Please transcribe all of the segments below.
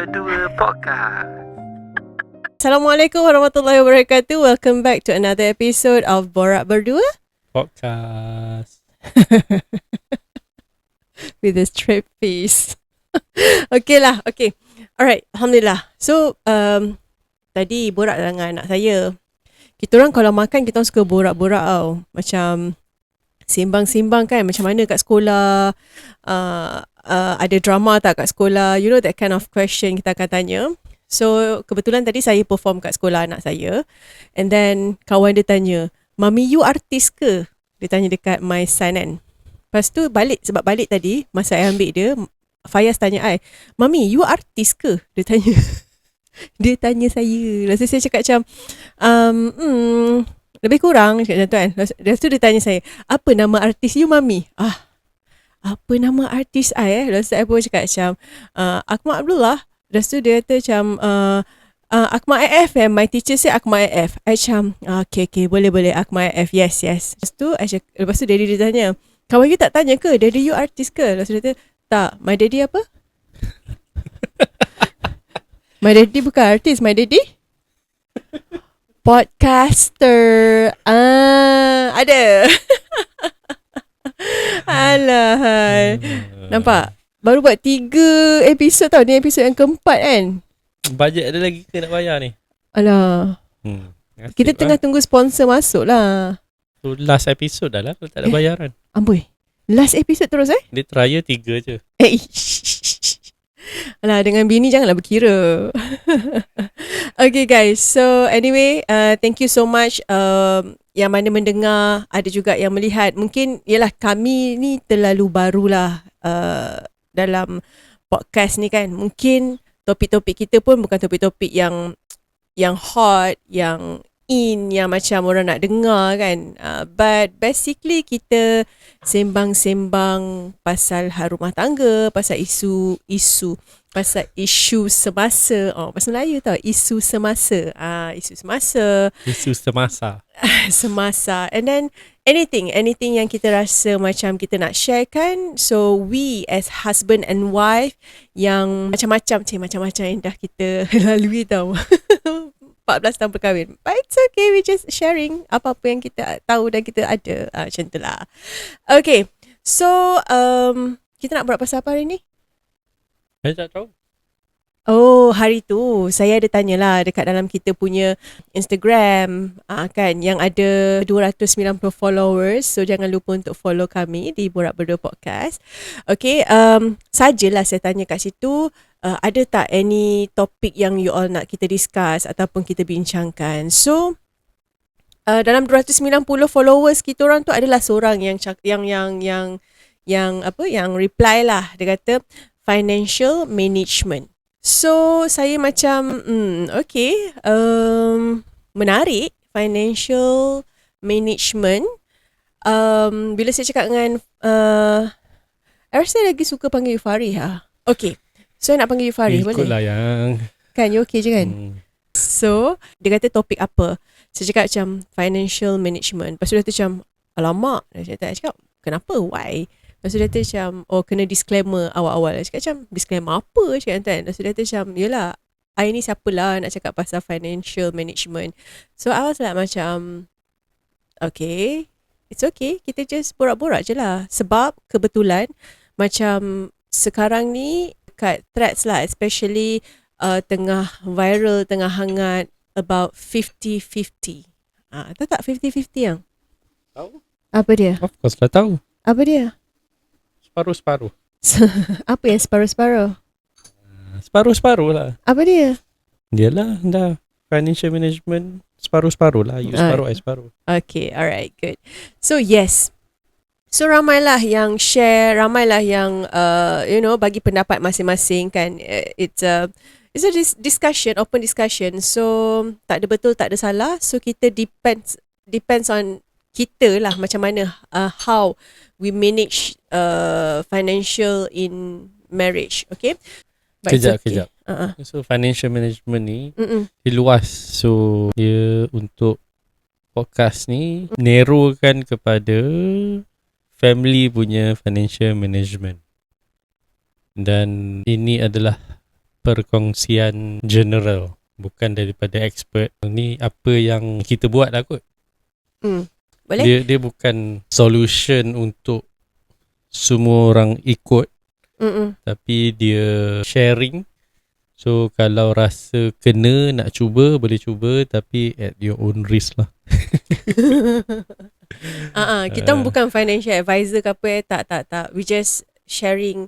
Berdua Podcast. Assalamualaikum warahmatullahi wabarakatuh. Welcome back to another episode of Borak Berdua Podcast. with a straight face. Okay. Alright, Alhamdulillah. So, tadi borak dengan anak saya. Kita orang kalau makan, kita orang suka borak-borak tau. Macam sembang-sembang kan, macam mana kat sekolah, ada drama tak kat sekolah, you know, that kind of question kita akan tanya. So kebetulan tadi saya perform kat sekolah anak saya, and then kawan dia tanya, "Mami, you artis ke?" Dia tanya dekat my son kan. Lepas tu balik tadi masa saya ambil dia, Fayaz tanya I, "Mami, you artis ke?" Dia tanya. Dia tanya saya. Lepas tu saya cakap macam lebih kurang cakap macam tu kan. Lepas tu dia tanya saya, "Apa nama artis you, Mami?" Apa nama artis I Lepas tu saya pun cakap macam Akmal Abdullah. Lepas tu dia kata macam Akmal AF my teacher say Akmal AF. I macam okay, boleh Akmal AF, yes. Lepas tu daddy dia tanya, "Kawan you tak tanya ke daddy you artis ke?" Lepas tu dia kata, "Tak, my daddy apa?" My daddy bukan artis, my daddy podcaster. Ada. Alah. Nampak? Baru buat 3 episod tau. Ni episod yang keempat kan. Bajet ada lagi ke nak bayar ni? Alah. Kita tengah tunggu sponsor masuk lah. So last episode dah lah kalau tak ada bayaran. Amboi. Last episod terus Dia trial 3 je. Alah, dengan bini janganlah berkira. Okay guys, so anyway, thank you so much yang mana mendengar, ada juga yang melihat. Mungkin yalah kami ni terlalu barulah dalam podcast ni kan. Mungkin topik-topik kita pun bukan topik-topik yang hot, yang in, yang macam orang nak dengar kan. But basically kita sembang-sembang pasal hal rumah tangga, pasal isu semasa. Pasal Melayu tau, isu semasa. Isu semasa. Semasa. And then anything yang kita rasa macam kita nak share kan. So we as husband and wife yang macam-macam yang dah kita lalui tau. 14 tahun berkahwin. But it's okay, we just sharing apa-apa yang kita tahu dan kita ada. Macam tu lah. Okay. So, kita nak buat pasal apa hari ni? Saya tak tahu. Oh, hari tu saya ada tanyalah dekat dalam kita punya Instagram kan, yang ada 290 followers. So jangan lupa untuk follow kami di Borak Berdua Podcast. Okay, sajalah saya tanya kat situ, ada tak any topik yang you all nak kita discuss ataupun kita bincangkan. So dalam 290 followers kita orang tu adalah seorang yang reply lah. Dia kata financial management. So saya macam okay, menarik, financial management. Bila saya cakap dengan I rasa lagi suka panggil you Farih lah. Okay, so I nak panggil you Farih, boleh? Ikutlah yang Kan you okay je kan? So dia kata topik apa. Saya cakap macam financial management. Lepas tu dia kata macam, alamak. Saya cakap kenapa, why? Lepas tu dia kata macam, kena disclaimer awal-awal. Saya cakap macam, disclaimer apa? Cakap kan? Lepas tu dia kata macam, yelah, I ni siapalah nak cakap pasal financial management. So I was like macam, okay, it's okay, kita just borak-borak je lah. Sebab kebetulan macam sekarang ni kat threads lah, especially tengah viral, tengah hangat about 50-50. Tahu tak 50-50 yang? Tahu. Apa dia? Of course lah tahu. Apa dia? Separuh-separuh. Apa yang separuh-separuh? Separuh-separuh lah. Apa dia? Dialah dah financial management separuh-separuh lah. You separuh, I separuh. Okay, alright, good. So yes. So ramailah yang share, ramailah yang bagi pendapat masing-masing kan. It's a discussion, open discussion. So tak ada betul, tak ada salah. So kita depends on kita lah macam mana how we manage financial in marriage. Okay. Kejap. So financial management ni dia luas. So dia untuk podcast ni narrowkan kepada family punya financial management. Dan ini adalah perkongsian general, bukan daripada expert. Ni apa yang kita buat lah kot. Boleh? Dia bukan solution untuk semua orang ikut, tapi dia sharing. So kalau rasa kena nak cuba, boleh cuba, tapi at your own risk lah. Kita bukan financial advisor ke apa. Tak. We just sharing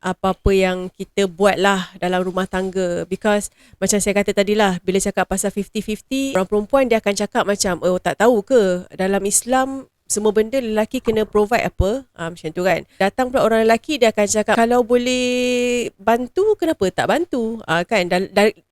apa-apa yang kita buat lah dalam rumah tangga. Because macam saya kata tadi lah, bila cakap pasal 50-50, orang perempuan dia akan cakap macam, oh tak tahu ke dalam Islam semua benda lelaki kena provide apa, macam tu kan. Datang pula orang lelaki, dia akan cakap kalau boleh bantu kenapa tak bantu, kan.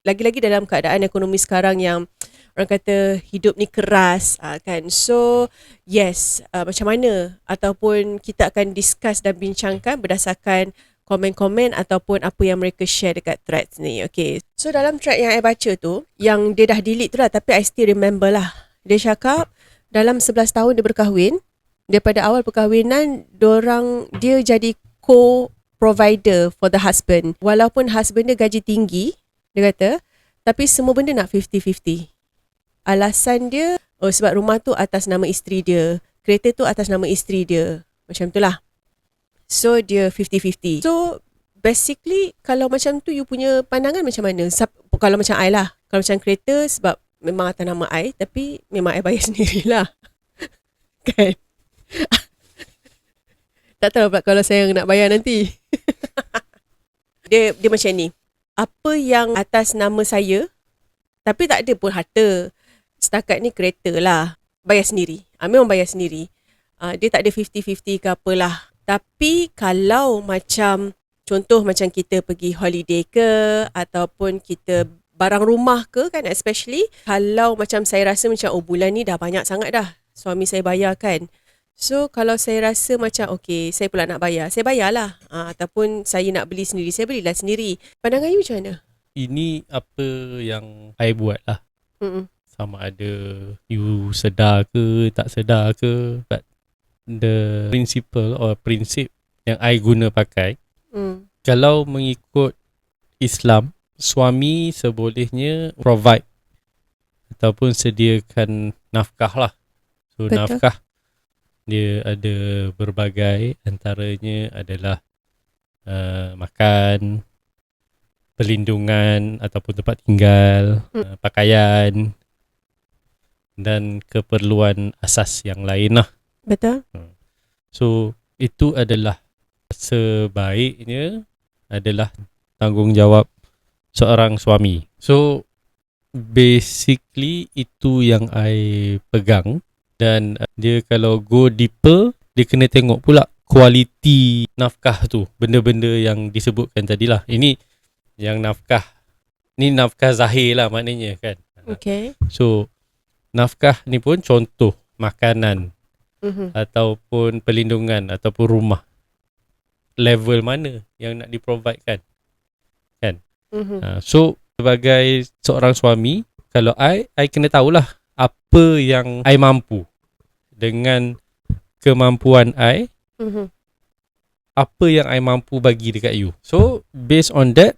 Lagi-lagi dalam keadaan ekonomi sekarang yang orang kata hidup ni keras, kan. So yes, macam mana, ataupun kita akan discuss dan bincangkan berdasarkan komen-komen ataupun apa yang mereka share dekat threads ni. Okay, so dalam thread yang I baca tu, yang dia dah delete tu lah, tapi I still remember lah. Dia cakap dalam 11 tahun dia berkahwin, daripada awal perkahwinan dia jadi co-provider for the husband. Walaupun husband dia gaji tinggi, dia kata, tapi semua benda nak 50-50. Alasan dia, sebab rumah tu atas nama isteri dia, kereta tu atas nama isteri dia, macam tu lah. So dia 50-50. So basically kalau macam tu, you punya pandangan macam mana? Kalau macam I lah, kalau macam kereta sebab memang atas nama I, tapi memang I bayar sendirilah. Kan? Tak tahu pula kalau saya nak bayar nanti. Dia macam ni. Apa yang atas nama saya, tapi tak ada pun harta. Setakat ni kereta lah, bayar sendiri. Memang bayar sendiri. Dia tak ada 50-50 ke apalah. Tapi kalau macam contoh macam kita pergi holiday ke, ataupun kita barang rumah ke kan, especially kalau macam saya rasa macam bulan ni dah banyak sangat dah suami saya bayar kan. So kalau saya rasa macam okay, saya pula nak bayar, saya bayarlah. Ataupun saya nak beli sendiri, saya belilah sendiri. Pandangan you macam mana? Ini apa yang I buat lah. Sama ada you sedar ke tak sedar ke, but the principle or prinsip yang I guna pakai, kalau mengikut Islam, suami sebolehnya provide ataupun sediakan nafkah lah. So betul. Nafkah dia ada berbagai, antaranya adalah makan, perlindungan ataupun tempat tinggal, pakaian dan keperluan asas yang lain lah. Betul. So itu adalah sebaiknya adalah tanggungjawab seorang suami. So basically itu yang I pegang. Dan dia kalau go deeper, dia kena tengok pula kualiti nafkah tu, benda-benda yang disebutkan tadilah. Ini yang nafkah, ni nafkah zahir lah maknanya kan. Okay. So nafkah ni pun contoh makanan, ataupun perlindungan ataupun rumah, level mana yang nak diprovidekan kan. So sebagai seorang suami, kalau I kena tahulah apa yang I mampu dengan kemampuan I, apa yang I mampu bagi dekat you. So based on that,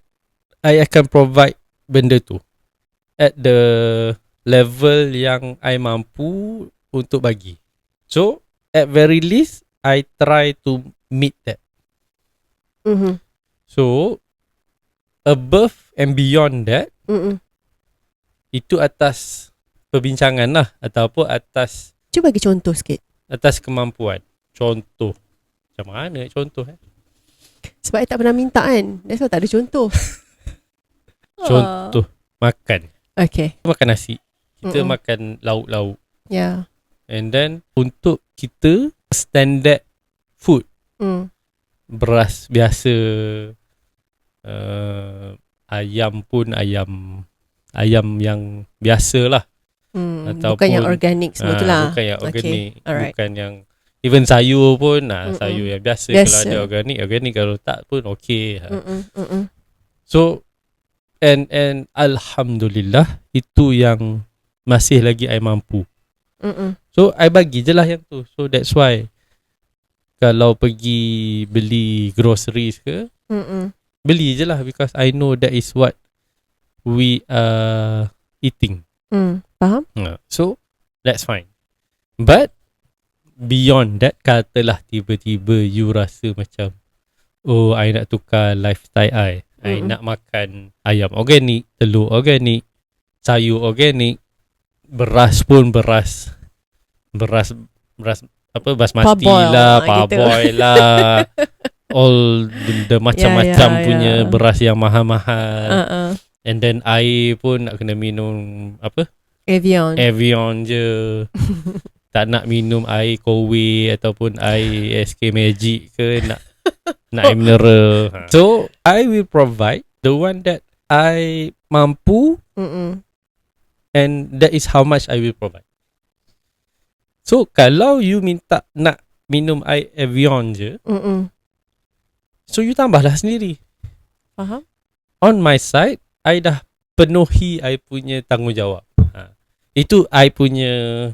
I akan provide benda tu at the level yang I mampu untuk bagi. So at very least I try to meet that. So above and beyond that, itu atas perbincangan lah, ataupun atas, cuba bagi contoh sikit, atas kemampuan. Contoh macam mana contoh sebab I tak pernah minta kan, that's why tak ada contoh. Contoh makan. Okay. Kita makan nasi, kita makan lauk-lauk. Yeah. And then untuk kita standard food, beras biasa, ayam pun ayam yang biasa lah. Ataupun, bukan yang organik semua tu lah. Bukan yang organik. Okay. Bukan yang even sayur pun sayur yang biasa. Kalau ada organik, kalau tak pun okay. So and alhamdulillah, itu yang masih lagi I mampu. So I bagi je lah yang tu. So that's why kalau pergi beli groceries ke, beli je lah, because I know that is what we are eating. Faham? So that's fine. But beyond that, katalah tiba-tiba you rasa macam, oh, I nak tukar lifestyle I nak makan ayam organik, telur organik, sayur organik, beras pun beras apa, basmati Parboil lah, gitu. parboil lah, all the macam-macam punya beras yang mahal-mahal. And then air pun nak kena minum apa? Evian je. Tak nak minum air Kowe ataupun air SK Magic ke, nak air mineral. So I will provide the one that I mampu, and that is how much I will provide. So kalau you minta nak minum air Evian je, so you tambahlah sendiri. Faham? On my side, I dah penuhi I punya tanggungjawab. Itu I punya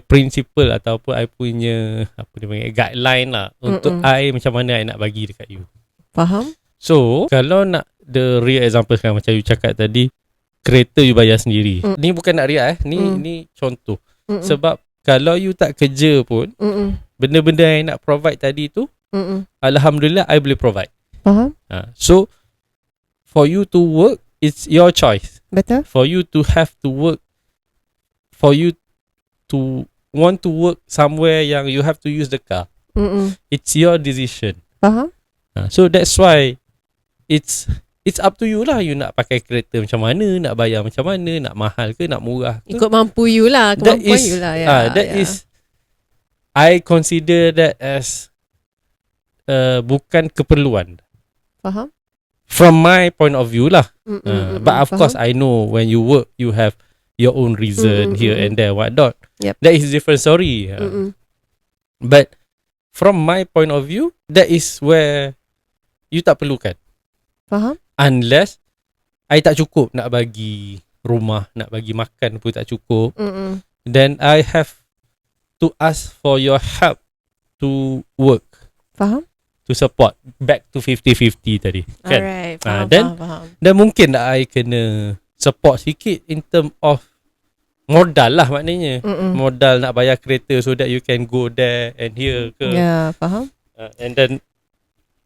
principle ataupun I punya apa dia panggil, guideline lah untuk I macam mana I nak bagi dekat you. Faham? So kalau nak the real example sekarang, macam you cakap tadi, kereta you bayar sendiri. Ni bukan nak riak ni contoh. Sebab kalau you tak kerja pun, benda-benda yang nak provide tadi tu, alhamdulillah I boleh provide. Faham? So for you to work, it's your choice. Betul? For you to have to work, for you to want to work somewhere yang you have to use the car, it's your decision. Faham? So that's why it's up to you lah. You nak pakai kereta macam mana, nak bayar macam mana, nak mahal ke, nak murah ke. Ikut mampu you lah. Kemampuan you lah. Is I consider that as bukan keperluan. Faham? From my point of view lah. But of course faham? I know when you work, you have your own reason here and there, whatnot. Yep. That is a different story. But from my point of view, that is where you tak perlukan. Faham? Unless I tak cukup nak bagi rumah, nak bagi makan pun tak cukup, then I have to ask for your help to work. Faham? To support back to 50-50 tadi kan. Alright, faham, faham. Dan mungkin I kena support sikit in term of modal lah, maknanya modal nak bayar kereta so that you can go there and here ke. Faham. And then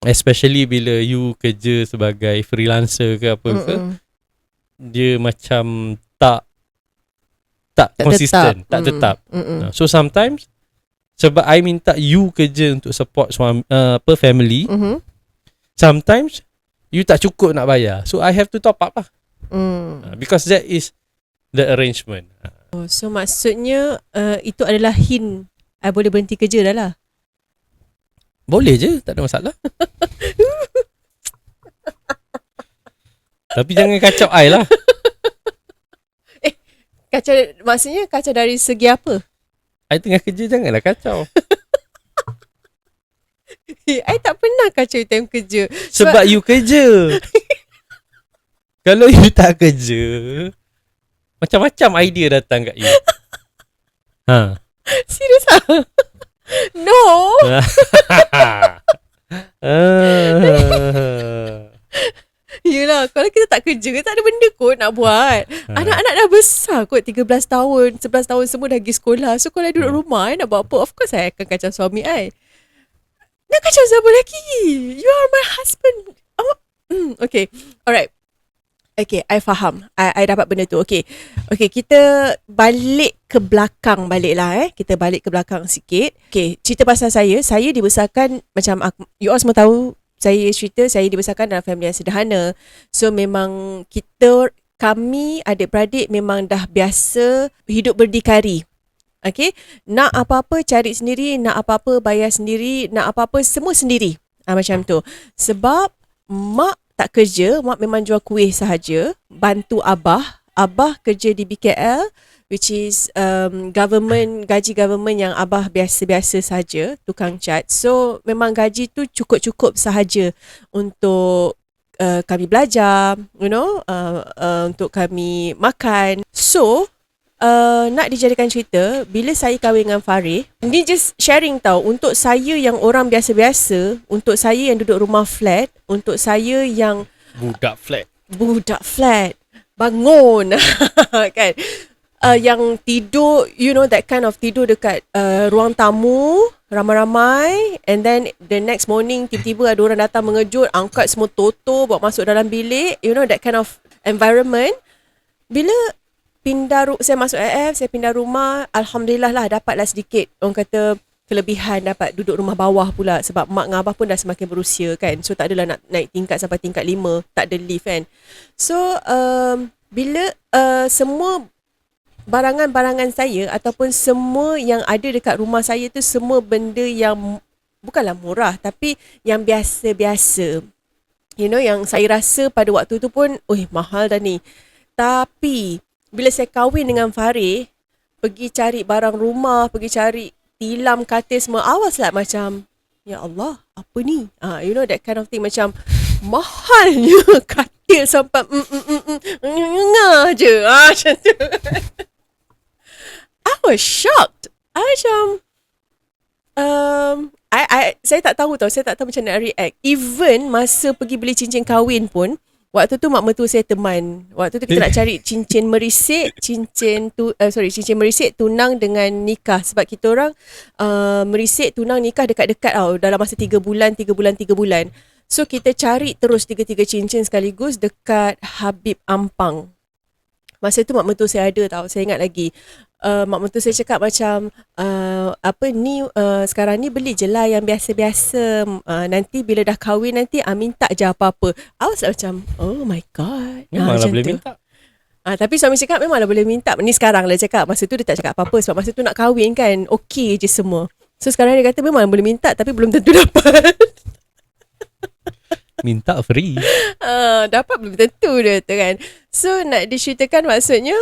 especially bila you kerja sebagai freelancer ke apa ke, dia macam tak konsisten, tak tetap. So sometimes sebab I minta you kerja untuk support suami, family, sometimes you tak cukup nak bayar, so I have to top up lah. Because that is the arrangement. So maksudnya itu adalah hint I boleh berhenti kerja dah lah. Boleh je, tak ada masalah. Tapi jangan kacau I lah. Kacau maksudnya kacau dari segi apa? I tengah kerja, janganlah kacau. I tak pernah kacau time kerja. Sebab you kerja. Kalau you tak kerja, macam-macam idea datang kat you. Serius ah? No. Yelah, kalau kita tak kerja, tak ada benda kot nak buat. Anak-anak dah besar kot, 13 tahun, 11 tahun semua dah pergi sekolah. So kalau I duduk rumah, I nak buat apa? Of course I akan kacau suami I. Nak kacau siapa lagi? You are my husband. Okay, alright. Okay, I faham. I dapat benda tu. Okay, kita balik ke belakang Kita balik ke belakang sikit. Okay, cerita pasal saya. Saya dibesarkan macam you all semua tahu. Saya cerita, saya dibesarkan dalam family yang sederhana. So memang kami adik-beradik memang dah biasa hidup berdikari. Okay, nak apa-apa cari sendiri, nak apa-apa bayar sendiri, nak apa-apa semua sendiri. Macam tu. Sebab mak tak kerja, mak memang jual kuih sahaja, bantu abah. Abah kerja di BKL, which is gaji government yang abah biasa-biasa saja, tukang cat. So memang gaji tu cukup-cukup sahaja untuk kami belajar, untuk kami makan. So nak dijadikan cerita, bila saya kahwin dengan Farid, ni just sharing tau, untuk saya yang orang biasa-biasa, untuk saya yang duduk rumah flat, untuk saya yang Budak flat. bangun kan, yang tidur, you know, that kind of tidur dekat ruang tamu ramai-ramai, and then the next morning tiba-tiba ada orang datang mengejut, angkat semua toto bawa masuk dalam bilik, you know, that kind of environment. Bila saya masuk AF, saya pindah rumah, alhamdulillah lah, dapatlah sedikit orang kata kelebihan, dapat duduk rumah bawah pula, sebab mak dengan abah pun dah semakin berusia kan, so tak adalah nak naik tingkat sampai tingkat 5, tak ada lift kan. So bila semua barangan-barangan saya ataupun semua yang ada dekat rumah saya tu semua benda yang bukanlah murah, tapi yang biasa-biasa, you know, yang saya rasa pada waktu tu pun mahal dah ni. Tapi bila saya kahwin dengan Farid, pergi cari barang rumah, pergi cari tilam, katil semua, awas lah macam, ya Allah, apa ni? You know, that kind of thing, macam mahalnya katil sampai ngah je. Macam tu. I was shocked. I macam saya tak tahu macam nak react. Even masa pergi beli cincin kahwin pun, waktu tu mak mertua saya teman. Waktu tu kita nak cari cincin merisik tunang dengan nikah, sebab kita orang merisik tunang nikah dekat-dekat tau, dalam masa 3 bulan. So kita cari terus 3 cincin sekaligus dekat Habib Ampang. Masa tu mak mertua saya ada tau, saya ingat lagi. Mak mertua saya cakap macam, sekarang ni beli je lah yang biasa-biasa, nanti bila dah kahwin nanti minta je apa-apa. I was macam, oh my god, memanglah boleh minta. Tapi suami cakap memanglah boleh minta. Ni sekarang lah cakap, masa tu dia tak cakap apa-apa, sebab masa tu nak kahwin kan, okey je semua. So sekarang dia kata memang boleh minta, tapi belum tentu dapat. Minta free. Dapat belum tentu dia tu kan. So nak diceritakan maksudnya,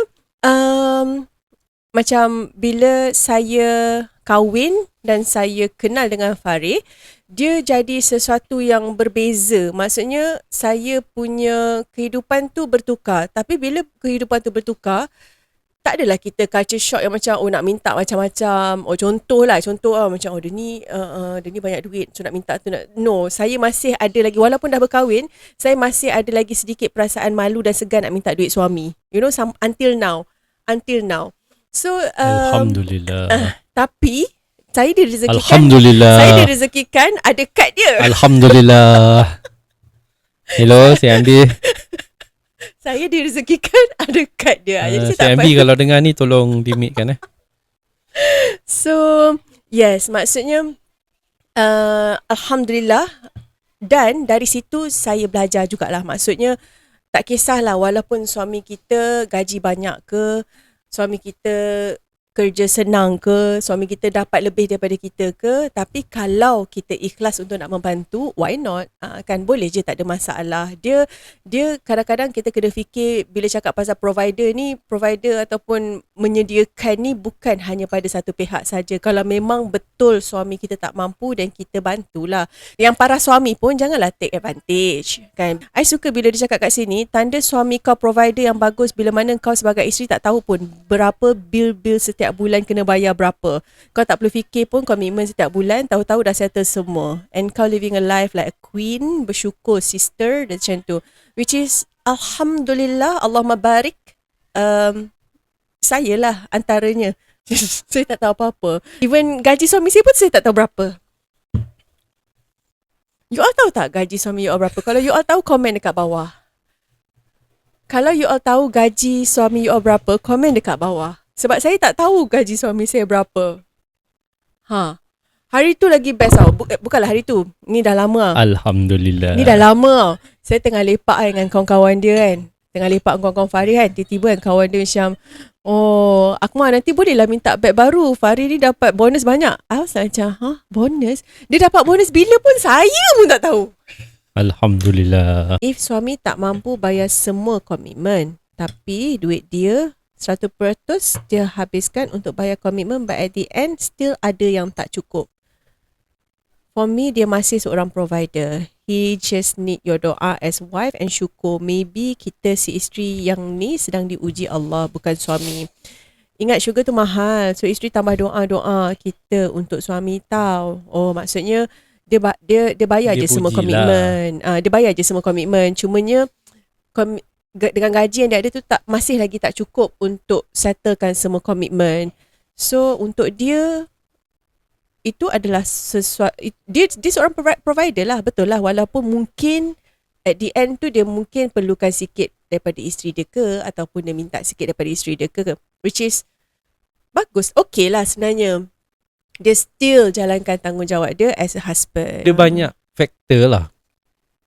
macam bila saya kahwin dan saya kenal dengan Farid, dia jadi sesuatu yang berbeza. Maksudnya saya punya kehidupan tu bertukar. Tapi bila kehidupan tu bertukar, tak adalah kita culture shock yang macam nak minta macam-macam. Contoh macam dia ni banyak duit, so nak minta tu nak. No, saya masih ada lagi, walaupun dah berkahwin, saya masih ada lagi sedikit perasaan malu dan segan nak minta duit suami. You know, until now. So Alhamdulillah. tapi saya direzekikan. Alhamdulillah. Saya direzekikan ada kad dia. Alhamdulillah. Hello, saya ambil. Saya direzekikan ada kad dia. Jadi saya ambil, kalau dengar ni tolong dimikkan. So yes, maksudnya alhamdulillah. Dan dari situ saya belajar jugalah. Maksudnya tak kisahlah, walaupun suami kita gaji banyak ke, suami kita kerja senang ke, suami kita dapat lebih daripada kita ke, tapi kalau kita ikhlas untuk nak membantu, why not? Kan boleh je, tak ada masalah. Dia kadang-kadang kita kena fikir, bila cakap pasal provider ataupun menyediakan ni bukan hanya pada satu pihak saja. Kalau memang betul suami kita tak mampu, dan kita bantulah. Yang para suami pun janganlah take advantage, kan? I suka bila dia cakap kat sini, tanda suami kau provider yang bagus bila mana kau sebagai isteri tak tahu pun berapa bil-bil setiap bulan kena bayar berapa. Kau tak perlu fikir pun komitmen setiap bulan, tahu-tahu dah settle semua. And kau living a life like a queen, bersyukur sister, dan macam tu. Which is alhamdulillah, Allahumma barik. Saya lah antaranya. Saya tak tahu apa-apa. Even gaji suami saya pun saya tak tahu berapa. You all tahu tak gaji suami you all berapa? Kalau you all tahu, komen dekat bawah. Kalau you all tahu gaji suami you all berapa, komen dekat bawah. Sebab saya tak tahu gaji suami saya berapa. Hari tu lagi best tau. Bukanlah hari tu. Ni dah lama. Alhamdulillah. Ni dah lama. Saya tengah lepak dengan kawan-kawan dia kan. Tengah lepak dengan kawan-kawan Farid kan. Tiba-tiba kan kawan dia macam, Akmal nanti bolehlah minta beg baru. Farid ni dapat bonus banyak. I was like macam, bonus? Dia dapat bonus bila pun saya pun tak tahu. Alhamdulillah. If suami tak mampu bayar semua komitmen, tapi duit dia 100% dia habiskan untuk bayar komitmen, but at the end still ada yang tak cukup. For me, dia masih seorang provider. He just need your doa as wife and syukur. Maybe kita si isteri yang ni sedang diuji Allah, bukan suami. Ingat syurga tu mahal. So isteri tambah doa-doa kita untuk suami tahu. Oh, maksudnya dia bayar Dia je semua pujilah. komitmen. Dia bayar je semua komitmen. Cumanya dengan gaji yang dia ada tu masih lagi tak cukup untuk settlekan semua komitmen. So untuk dia itu adalah sesuatu, dia seorang provider lah, betul lah, walaupun mungkin at the end tu dia mungkin perlukan sikit daripada isteri dia ke, ataupun dia minta sikit daripada isteri dia ke, which is bagus, okay lah sebenarnya. Dia still jalankan tanggungjawab dia as a husband. Dia banyak faktor lah.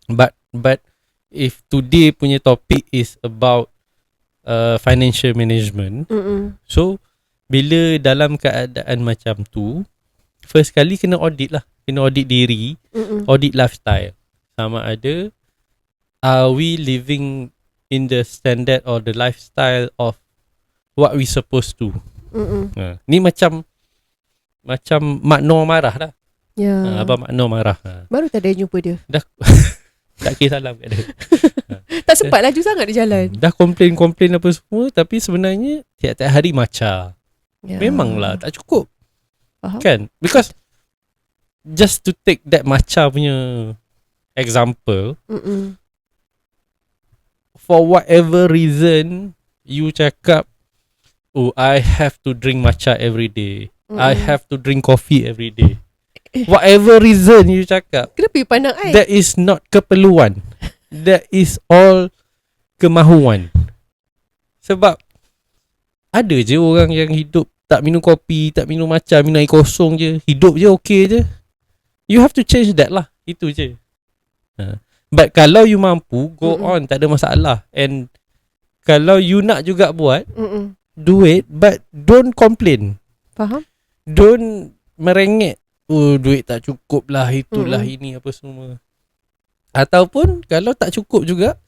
But if today punya topic is about financial management, so bila dalam keadaan macam tu, first kali kena audit lah. Kena audit diri, audit lifestyle. Sama ada, are we living in the standard or the lifestyle of what we supposed to? Ni macam Mak Noor marah dah. Ya. Abang Mak Noor marah. Baru tadi jumpa dia. Dah tak kira salam kat dia. Tak sempat laju sangat dia jalan. Dah komplain apa semua, tapi sebenarnya tiap-tiap hari macam Ya. memanglah tak cukup. Faham? Kan? Because just to take that matcha punya example, for whatever reason you cakap, oh, I have to drink matcha every day. I have to drink coffee every day. Whatever reason you cakap, Kenapa you pandang I? that is not keperluan. That is all kemahuan. Sebab ada je orang yang hidup tak minum kopi, tak minum matcha, minum air kosong je. Hidup je okay je. You have to change that lah. Itu je. But kalau you mampu, go on, tak ada masalah. And kalau you nak juga buat, do it, but don't complain. Faham? Don't merengek. Oh, duit tak cukup lah, itulah ini apa semua. Ataupun kalau tak cukup juga,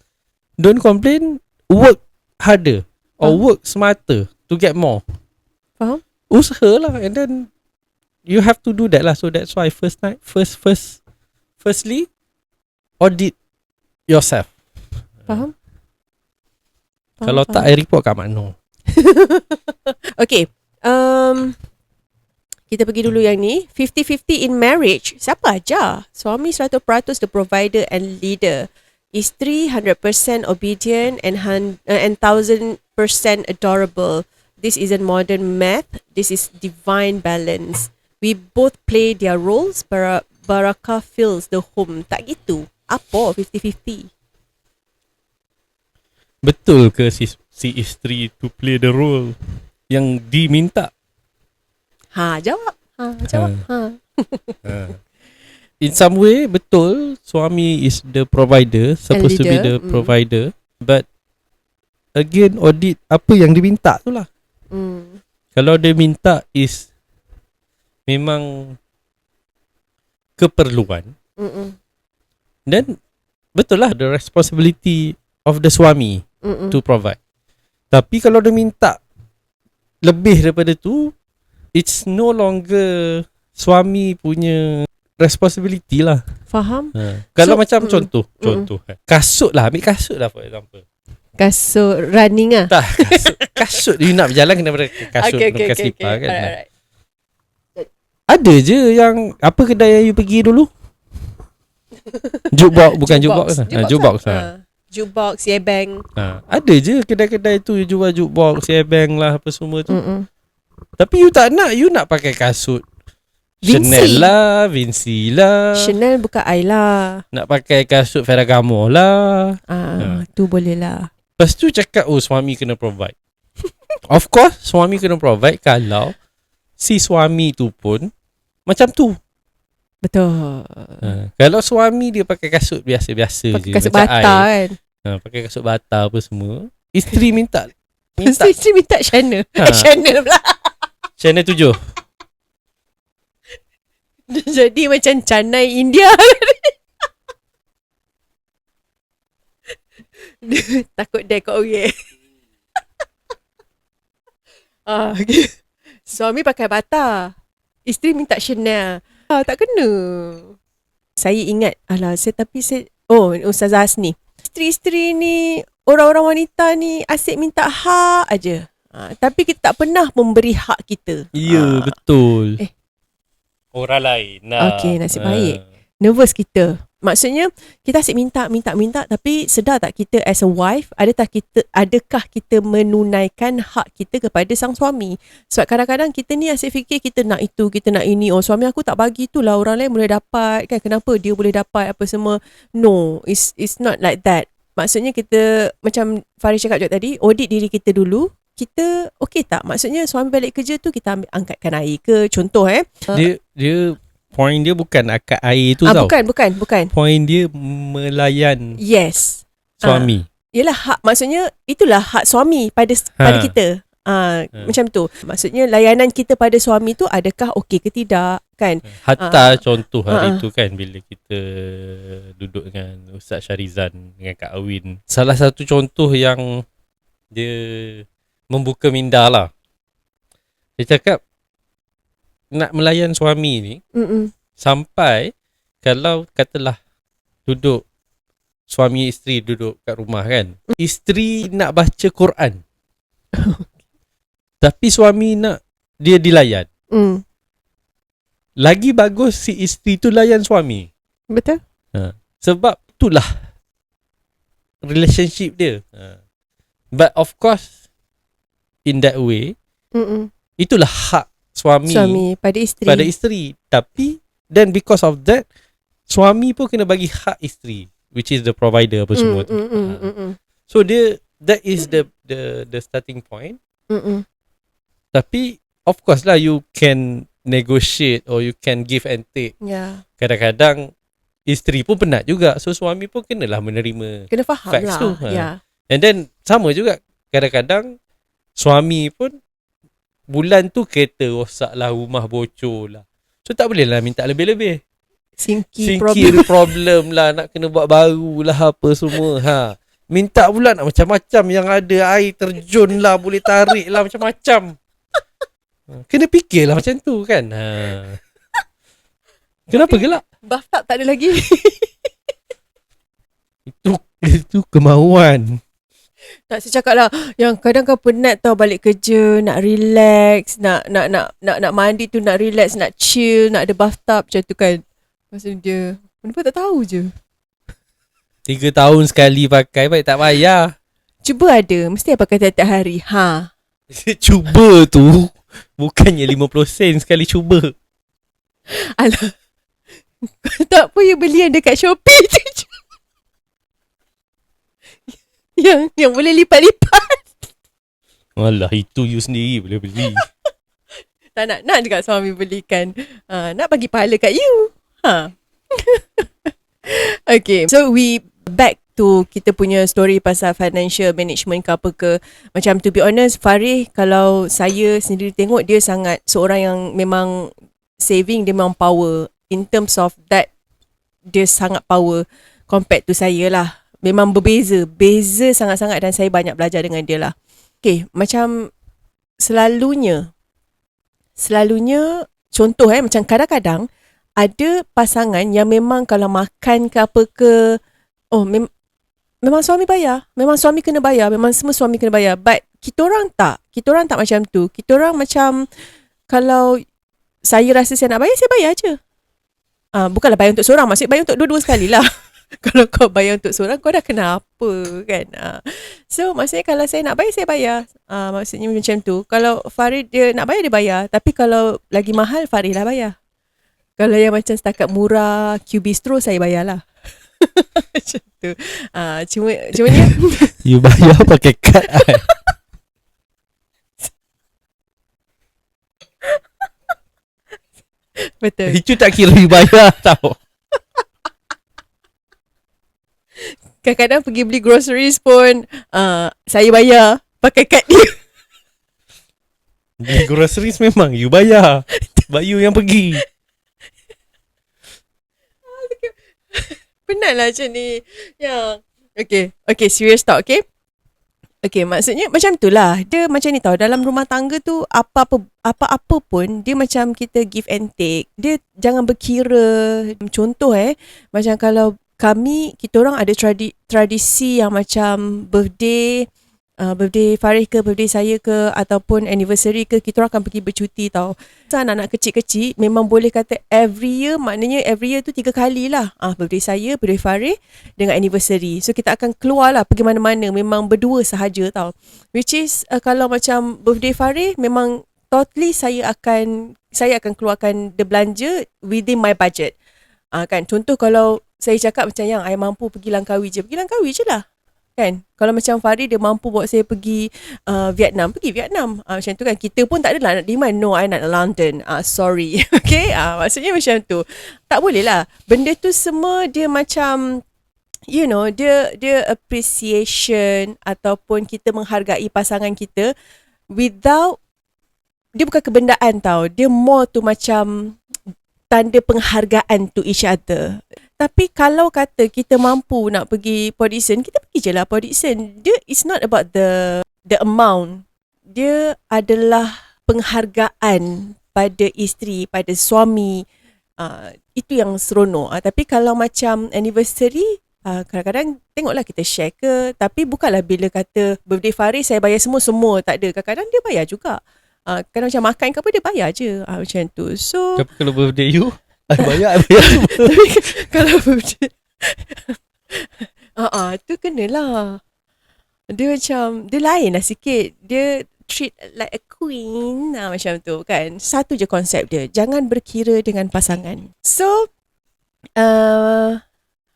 don't complain, work harder or work smarter to get more. Faham? Usahalah, and then you have to do that lah. So that's why firstly audit yourself. Faham? Kalau tak, I report kat Mak Noor. Okay. Kita pergi dulu yang ni. 50-50 in marriage. Siapa ajar? Suami 100% the provider and leader. Isteri 100% obedient and 1000% adorable. This isn't modern math. This is divine balance. We both play their roles. Barakah fills the home. Tak gitu. Apa 50-50? Betul ke si isteri to play the role yang diminta? Jawab. Jawab. In some way, betul, suami is the provider, supposed to be the provider. But again, audit apa yang diminta tu lah. Kalau dia minta is memang keperluan, then betul lah, the responsibility of the suami to provide. Tapi kalau dia minta lebih daripada tu, it's no longer suami punya responsibility lah. Faham? Kalau macam contoh, kasut lah, ambil kasut lah for example. Kasut running ah. Tak, kasut you nak berjalan kena pakai kasut, pakai slipper kan. Alright. Ada je yang apa kedai yang you pergi dulu? Jukebox, bukan jukebox lah. Jukebox lah. Jukebox, Yebang. Ada je kedai-kedai tu jual jukebox, Yebang lah apa semua tu. Tapi you tak nak, you nak pakai kasut Vinci. Chanel lah, Vinci lah. Chanel bukan I lah. Nak pakai kasut Ferragamo lah. Tu boleh lah. Lepas tu cakap, oh suami kena provide. Of course, suami kena provide kalau si suami tu pun macam tu. Betul. Kalau suami dia pakai kasut biasa-biasa Pakai je, kasut macam bata kan. pakai kasut bata apa semua, isteri minta Isteri minta Chanel. Chanel pula. Chanel 7. Jadi macam canai India. Takut dia kau okay. Okay. Suami pakai bata, isteri minta Chanel. Tak kena. Saya ingat, Ustazah Hasni, isteri-isteri ni, orang-orang wanita ni asyik minta aja. Tapi kita tak pernah memberi hak kita. Ya, betul. Eh. Orang lain. Okey, nasib baik. Nervous kita. Maksudnya kita asyik minta tapi sedar tak kita as a wife, adakah kita menunaikan hak kita kepada sang suami? Sebab kadang-kadang kita ni asyik fikir kita nak itu, kita nak ini. Oh, suami aku tak bagi tu lah, orang lain boleh dapat kan. Kenapa dia boleh dapat apa semua? No, it's not like that. Maksudnya kita, macam Faris cakap juga tadi, audit diri kita dulu. Kita okey tak? Maksudnya suami balik kerja tu kita angkatkan air ke? Contoh Dia point dia bukan akad air tu tau. Bukan. Point dia melayan suami. Yelah hak, maksudnya itulah hak suami pada kita. Macam tu. Maksudnya layanan kita pada suami tu adakah okey ke tidak kan? Hatta contoh hari tu kan, bila kita duduk dengan Ustaz Syarizan dengan Kak Awin, salah satu contoh yang dia membuka minda lah. Dia cakap nak melayan suami ni sampai kalau katalah duduk suami isteri duduk kat rumah kan, isteri nak baca Quran tapi suami nak dia dilayan, lagi bagus si isteri tu layan suami. Betul. Sebab itulah relationship dia. But of course in that way, itulah hak suami pada isteri. Tapi then because of that, suami pun kena bagi hak isteri, which is the provider apa semua tu. So that is the starting point. Tapi of course lah, you can negotiate or you can give and take. Kadang-kadang isteri pun penat juga, so suami pun kenalah menerima, kena faham facts lah tu. And then sama juga, kadang-kadang suami pun bulan tu kereta rosak lah, rumah bocor lah, so tak boleh lah minta lebih-lebih. Singki problem lah, nak kena buat baru lah apa semua. Minta pula nak macam-macam, yang ada air terjun lah, boleh tarik lah macam-macam. Kena fikir lah macam tu kan. Kenapa gelak? Bathtub tak ada lagi. Itu kemauan. Tak, saya cakap lah, yang kadang kau penat tau balik kerja, nak relax, nak mandi tu, nak relax, nak chill, nak ada bathtub macam tu kan. Maksud dia, kenapa tak tahu je? 3 tahun sekali pakai, baik tak payah. Cuba ada, mesti pakai tiap-tiap hari. Cuba tu bukannya 50 sen sekali cuba. Alah, tak apa, you beli yang dekat Shopee tu je. Yang boleh lipat-lipat. Alah, itu you sendiri boleh beli. Tak nak juga suami belikan. Nak bagi pahala kat you. Okay, so we back to kita punya story pasal financial management ke apa ke. Macam to be honest, Farih, kalau saya sendiri tengok, dia sangat seorang yang memang saving, dia memang power. In terms of that, dia sangat power compared to saya lah. Memang beza sangat-sangat, dan saya banyak belajar dengan dia lah. Okay, macam selalunya contoh macam kadang-kadang ada pasangan yang memang kalau makan ke apa ke, memang suami bayar, memang suami kena bayar, memang semua suami kena bayar. But kita orang tak macam tu. Kita orang macam, kalau saya rasa saya nak bayar, saya bayar je. Bukanlah bayar untuk seorang, maksudnya bayar untuk dua-dua sekali lah. Kalau kau bayar untuk seorang, kau dah kena apa kan. So maksudnya kalau saya nak bayar, saya bayar. Maksudnya macam tu. Kalau Farid dia nak bayar, dia bayar. Tapi kalau lagi mahal, Farid lah bayar. Kalau yang macam setakat murah, Q Bistro, saya bayar lah. Macam tu. Cuma ni you bayar pakai kad. Betul. Itu tak kira you bayar tau. Kadang-kadang pergi beli groceries pun, saya bayar pakai kad dia. Beli groceries memang you bayar, but you yang pergi. Penatlah macam ni. Ya. Okay, serious talk, okay? Okay, maksudnya macam tu lah. Dia macam ni tau, dalam rumah tangga tu, apa-apa pun, dia macam kita give and take. Dia jangan berkira. Contoh macam kalau kita orang ada tradisi yang macam birthday, birthday Faris ke, birthday saya ke, ataupun anniversary ke, kita orang akan pergi bercuti tau. So, anak-anak kecil-kecil memang boleh kata every year, maknanya every year tu 3 kali lah. Birthday saya, birthday Faris dengan anniversary. So kita akan keluar lah pergi mana-mana, memang berdua sahaja tau. Which is kalau macam birthday Faris, memang totally saya akan keluarkan the belanja within my budget. Kan, contoh kalau saya cakap macam yang I mampu pergi Langkawi je lah. Kan, kalau macam Farid dia mampu bawa saya pergi Vietnam, pergi Vietnam. Macam tu kan, kita pun tak adalah nak demand, no I nak London, sorry. Okay, maksudnya macam tu. Tak boleh lah, benda tu semua dia macam, you know, dia appreciation ataupun kita menghargai pasangan kita without, dia bukan kebendaan tau, dia more tu macam tanda penghargaan to each other. Tapi kalau kata kita mampu nak pergi Port Dickson, kita pergi je lah Port Dickson. Dia, it's not about the amount. Dia adalah penghargaan pada isteri, pada suami. Itu yang seronok. Tapi kalau macam anniversary, kadang-kadang tengoklah kita share ke. Tapi bukanlah bila kata birthday Faris saya bayar semua, tak ada. Kadang-kadang dia bayar juga. Kadang macam makan ke apa, dia bayar je. Macam tu. So, tapi kalau birthday you, I bayar semua. Tapi kalau birthday tu kenalah. Dia macam, dia lain lah sikit. Dia treat like a queen, macam tu kan. Satu je konsep dia, jangan berkira dengan pasangan. So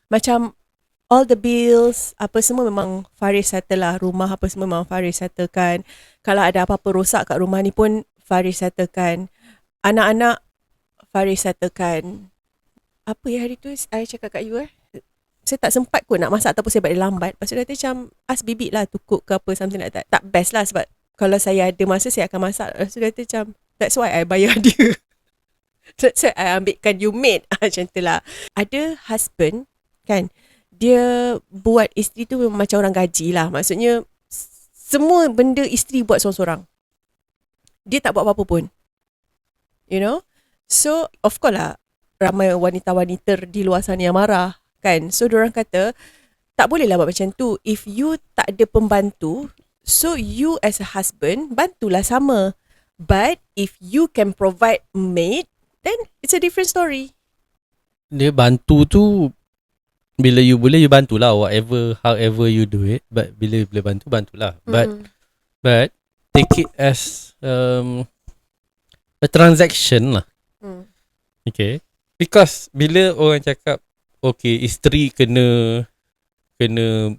macam all the bills apa semua memang Faris settle lah. Rumah apa semua memang Faris settlekan. Kalau ada apa-apa rosak kat rumah ni pun Faris settlekan. Anak-anak Faris settlekan. Apa ya hari tu saya cakap kat you saya tak sempat kot nak masak ataupun saya balik lambat. Lepas tu dia macam ask bibik lah to cook ke apa, something like that. Tak best lah sebab kalau saya ada masa saya akan masak. Lepas tu dia macam that's why I bayar dia. That's why I ambilkan you maid. Macam tu lah. Ada husband kan, dia buat isteri tu memang macam orang gaji lah. Maksudnya semua benda isteri buat seorang-seorang. Dia tak buat apa-apa pun. You know. So of course lah ramai wanita-wanita di luar sana yang marah kan. So diorang kata tak boleh lah buat macam tu. If you tak ada pembantu, so you as a husband bantulah sama. But if you can provide maid, then it's a different story. Dia bantu tu, bila you boleh you bantulah, whatever however you do it. But bila boleh bantulah. But take it as a transaction lah. Okay. Because bila orang cakap okay, isteri kena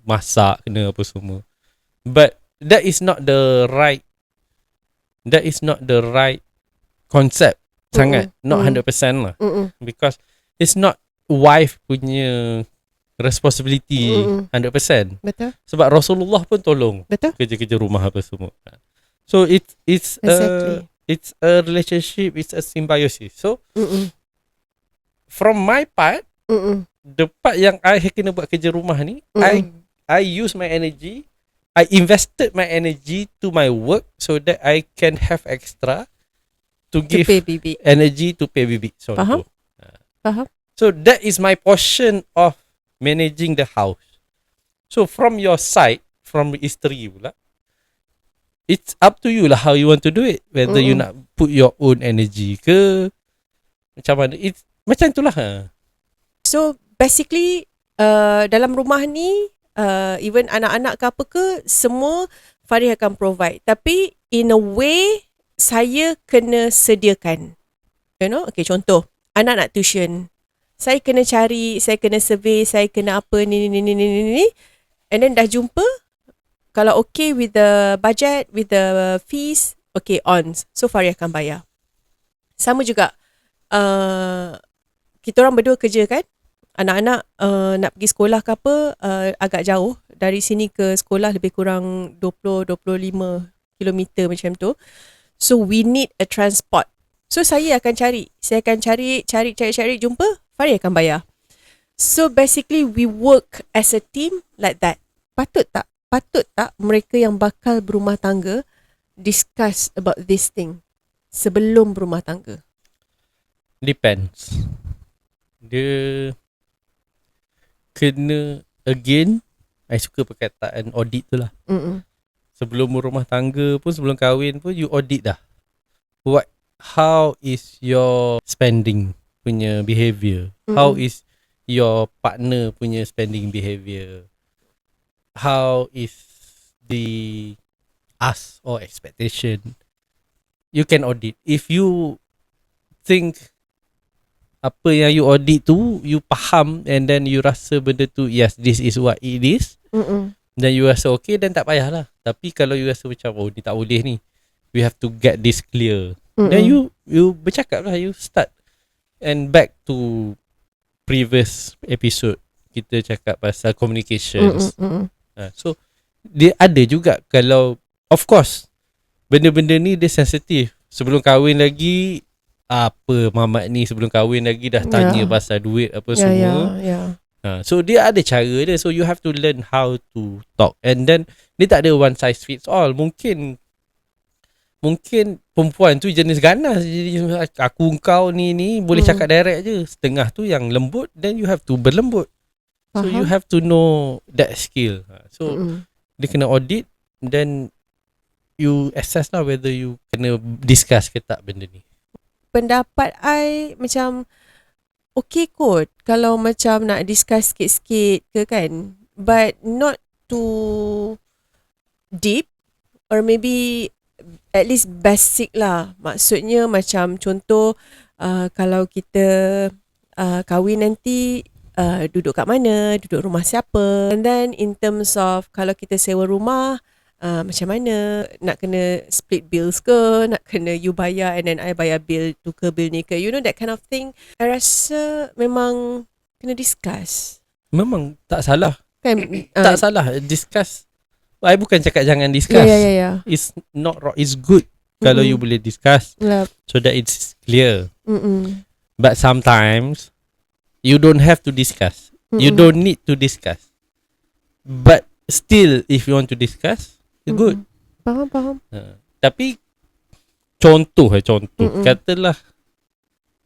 masak, kena apa semua, but that is not the right concept sangat. Not 100% lah. Because it's not wife punya responsibility 100%. Betul. Sebab Rasulullah pun tolong kerja-kerja rumah apa semua. So it's exactly. It's a relationship, it's a symbiosis. So from my part, the part yang I kena buat kerja rumah ni, I use my energy, I invested my energy to my work so that I can have extra to give energy to pay bibi. So, faham. So that is my portion of managing the house. So from your side, from isteri pula, it's up to you lah how you want to do it. Whether you nak put your own energy ke, macam mana. It's macam itulah. So basically dalam rumah ni even anak-anak ke apa ke, semua Farid akan provide. Tapi in a way saya kena sediakan. You know, okay, contoh anak nak tuition, saya kena cari, saya kena survey, saya kena apa ni. And then dah jumpa, kalau okay with the budget, with the fees, okay, on. So Farid akan bayar. Sama juga kita orang berdua kerja kan. Anak-anak nak pergi sekolah ke apa, agak jauh. Dari sini ke sekolah lebih kurang 20-25 kilometer macam tu. So we need a transport. So saya akan cari. Saya akan cari, jumpa, Farid akan bayar. So basically we work as a team like that. Patut tak mereka yang bakal berumah tangga discuss about this thing sebelum berumah tangga? Depends. Dia kena, again, I suka perkataan audit tu lah. sebelum berumah tangga pun, sebelum kahwin pun, you audit dah. How is your spending punya behavior? How is your partner punya spending behavior? How is the ask or expectation? You can audit. If you think apa yang you audit tu, you faham, and then you rasa benda tu, yes, this is what it is, then you rasa okay, then tak payahlah. Tapi kalau you rasa macam, oh, ni tak boleh ni, we have to get this clear, then you bercakap lah, you start. And back to previous episode, kita cakap pasal communications. So dia ada juga, kalau of course benda-benda ni dia sensitif. Sebelum kahwin lagi, apa mamat ni sebelum kahwin lagi dah tanya pasal duit apa semua. So dia ada cara dia. So you have to learn how to talk. And then dia tak ada one size fits all. Mungkin perempuan tu jenis ganas, jadi aku kau ni boleh cakap direct je. Setengah tu yang lembut, then you have to berlembut. So you have to know that skill. So dia kena audit, then you assess lah whether you kena discuss ke tak benda ni. Pendapat I macam okay kot kalau macam nak discuss sikit-sikit ke kan, but not too deep, or maybe at least basic lah. Maksudnya macam contoh, kalau kita kahwin nanti, duduk kat mana, duduk rumah siapa, and then in terms of kalau kita sewa rumah, macam mana, nak kena split bills ke, nak kena you bayar and then I bayar bill, tukar bill ni ke, you know, that kind of thing. I rasa memang kena discuss. Memang tak salah Kan? Tak salah discuss. I bukan cakap jangan discuss. Yeah. It's not wrong. It's good kalau you boleh discuss, so that it's clear. But sometimes you don't have to discuss. You don't need to discuss. But still, if you want to discuss, it's good. Faham. Tapi contoh katalah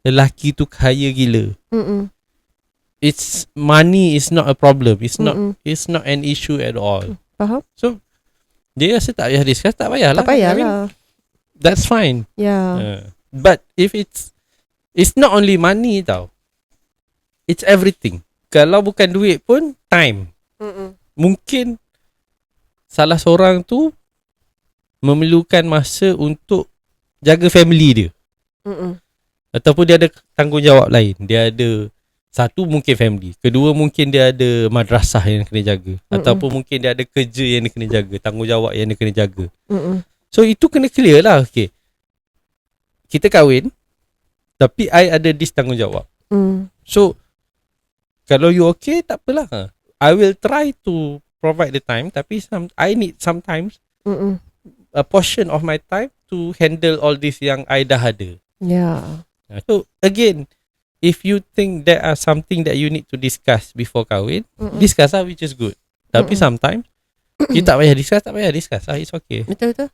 lelaki tu kaya gila. It's money is not a problem. It's not an issue at all. Faham? So dia rasa tak payah discuss, tak payahlah. Tak payahlah. I mean, that's fine. Yeah. But if it's not only money tau. It's everything. Kalau bukan duit pun time. Mungkin salah seorang tu memerlukan masa untuk jaga family dia. Ataupun dia ada tanggungjawab lain. Dia ada, satu mungkin family, kedua mungkin dia ada madrasah yang kena jaga, ataupun mungkin dia ada kerja yang dia kena jaga, tanggungjawab yang dia kena jaga. So itu kena clear lah. Okay, kita kahwin, tapi I ada this tanggungjawab. So kalau you okay, tak apalah. I will try to provide the time, tapi I need sometimes a portion of my time to handle all this yang I dah ada. Yeah. So again, if you think there are something that you need to discuss before kahwin, discuss lah, which is good. Tapi sometimes kita tak payah discuss lah, it's okay. Betul.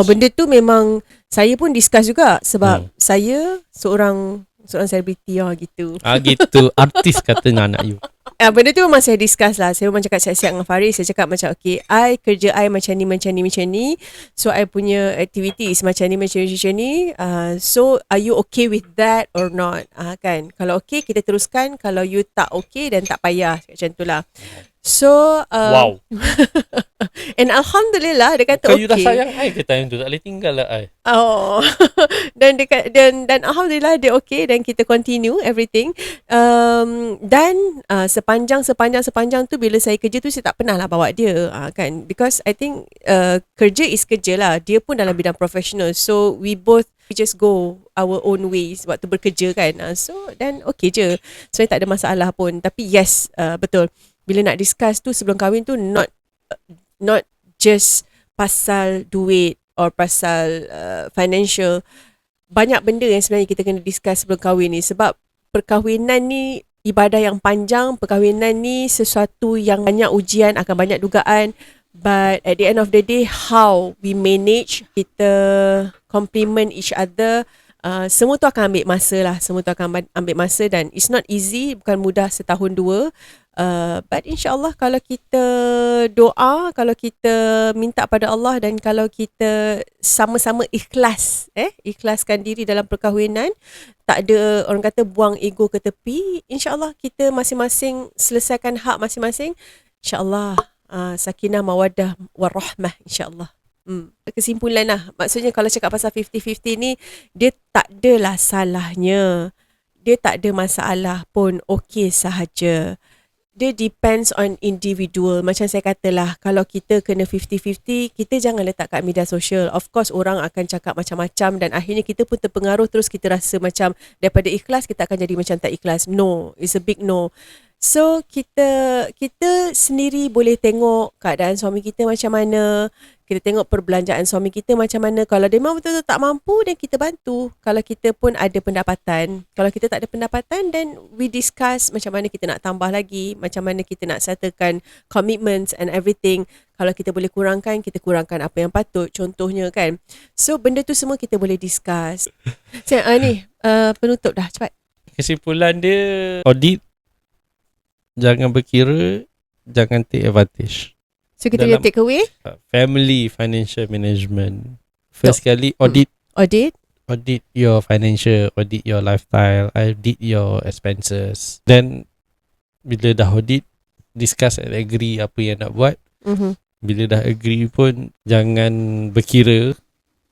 Benda tu memang saya pun discuss juga, sebab saya seorang selebriti gitu. Gitu, artis katanya anak you. Benda tu memang saya discuss lah. Saya memang cakap siap-siap dengan Faris. Saya cakap macam, okay, kerja I macam ni. So I punya activities macam ni. So are you okay with that or not? Kan? Kalau okay, kita teruskan. Kalau you tak okay, then tak payah. Macam tu lah. So wow. And Alhamdulillah dia kata you okay. Dah sayang I ke time tu, tak boleh tinggal lah I. Dan Alhamdulillah dia okay, dan kita continue everything. Dan sepanjang tu bila saya kerja tu, saya tak pernah lah bawa dia, kan, because I think kerja is kerja lah. Dia pun dalam bidang professional, so we just go our own ways waktu bekerja kan. So then okay je, so tak ada masalah pun. Tapi yes, betul, bila nak discuss tu sebelum kahwin tu, not just pasal duit or pasal financial. Banyak benda yang sebenarnya kita kena discuss sebelum kahwin ni, sebab perkahwinan ni ibadah yang panjang. Perkahwinan ni sesuatu yang banyak ujian, akan banyak dugaan. But at the end of the day, how we manage, kita compliment each other, semua tu akan ambil masa lah. Dan it's not easy, bukan mudah setahun dua. But insyaAllah kalau kita doa, kalau kita minta pada Allah dan kalau kita sama-sama ikhlaskan diri dalam perkahwinan, tak ada orang kata buang ego ke tepi, insyaAllah kita masing-masing selesaikan hak masing-masing, insyaAllah sakinah mawaddah warahmah insyaAllah. Kesimpulan lah, maksudnya kalau cakap pasal 50-50 ni, dia tak adalah salahnya, dia tak ada masalah pun, okey sahaja. Dia depends on individual. Macam saya katalah, kalau kita kena 50-50, kita jangan letak kat media sosial. Of course, orang akan cakap macam-macam dan akhirnya kita pun terpengaruh, terus kita rasa macam daripada ikhlas, kita akan jadi macam tak ikhlas. No, it's a big no. So, kita sendiri boleh tengok keadaan suami kita macam mana, kita tengok perbelanjaan suami kita macam mana. Kalau dia memang betul-betul tak mampu, dan kita bantu. Kalau kita pun ada pendapatan. Kalau kita tak ada pendapatan, then we discuss macam mana kita nak tambah lagi, macam mana kita nak settlekan commitments and everything. Kalau kita boleh kurangkan, kita kurangkan apa yang patut, contohnya kan. So, benda tu semua kita boleh discuss. Penutup dah, cepat. Kesimpulan dia, audit, jangan berkira, jangan take advantage. So kita dalam take away family financial management. First kali audit your financial, audit your lifestyle, audit your expenses. Then bila dah audit, discuss and agree apa yang nak buat. Bila dah agree pun jangan berkira,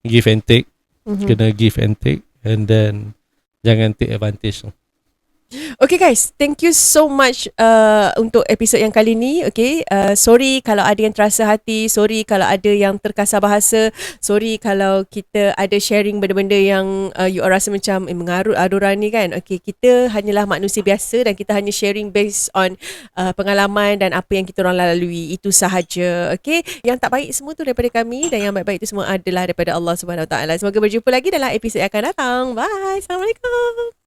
give and take. Kena give and take, and then jangan take advantage. Okay guys, thank you so much untuk episod yang kali ni. Okay, sorry kalau ada yang terasa hati, sorry kalau ada yang terkasar bahasa, sorry kalau kita ada sharing benda-benda yang you rasa macam mengarut-aruran ni kan. Okay, kita hanyalah manusia biasa dan kita hanya sharing based on pengalaman dan apa yang kita orang lalui, itu sahaja. Okay, yang tak baik semua tu daripada kami dan yang baik-baik tu semua adalah daripada Allah Subhanahu Wa Taala. Semoga berjumpa lagi dalam episod yang akan datang. Bye, Assalamualaikum.